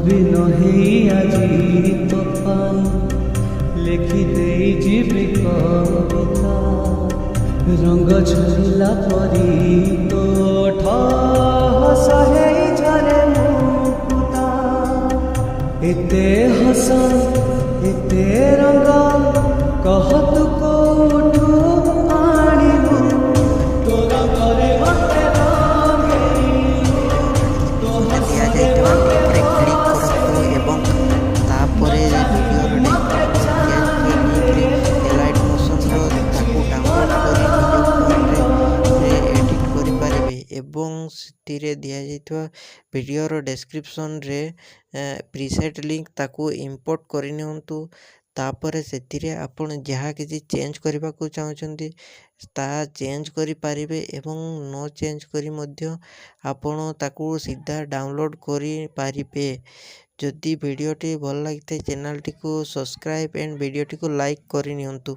ଦିନ ହେଇ ଆଜି ତୋ ପାଇଁ ଲେଖିଦେଇ ଯିବି କବିତା। ରଙ୍ଗ ଝରିଲା ପରି ତୋ ହସ ହେଇ ଝରେ ମୁକୁତା। ଏତେ ହସ ଏତେ ରଙ୍ଗ କହ ତୁ କୋଉଠୁ ଆଣିବୁ। ତୋ ରଙ୍ଗରେ ମତେ ଦିଆଯାଇଥିବା ଲିଙ୍କରେ କ୍ଲିକ୍ କରନ୍ତୁ ଏବଂ ତାପରେ ଭିଡ଼ିଓର ଡେସ୍କ୍ରିପସନ୍ ଚେଞ୍ଜ ଲିଙ୍କରେ ଏଲାଇଟ୍ ମୋସନ୍ର ତାକୁ ଡାଉନଲୋଡ଼୍ କରି ନିଜ ଫୋନ୍ରେ ଏଡ଼ିଟ୍ କରିପାରିବେ। ଏବଂ ସେଥିରେ ଦିଆଯାଇଥିବା ଭିଡ଼ିଓର ଡେସ୍କ୍ରିପସନ୍ରେ ପ୍ରିସେଟ୍ ଲିଙ୍କ୍ ତାକୁ ଇମ୍ପୋର୍ଟ କରିନିଅନ୍ତୁ। ତାପରେ ସେଥିରେ ଆପଣ ଯାହା କିଛି ଚେଞ୍ଜ କରିବାକୁ ଚାହୁଁଛନ୍ତି ତାହା ଚେଞ୍ଜ କରିପାରିବେ ଏବଂ ନ ଚେଞ୍ଜ କରି ମଧ୍ୟ ଆପଣ ତାକୁ ସିଧା ଡାଉନଲୋଡ଼୍ କରିପାରିବେ। ଯଦି ଭିଡ଼ିଓଟି ଭଲ ଲାଗିଥାଏ ଚ୍ୟାନେଲଟିକୁ ସବସ୍କ୍ରାଇବ୍ ଏଣ୍ଡ ଭିଡ଼ିଓଟିକୁ ଲାଇକ୍ କରିନିଅନ୍ତୁ।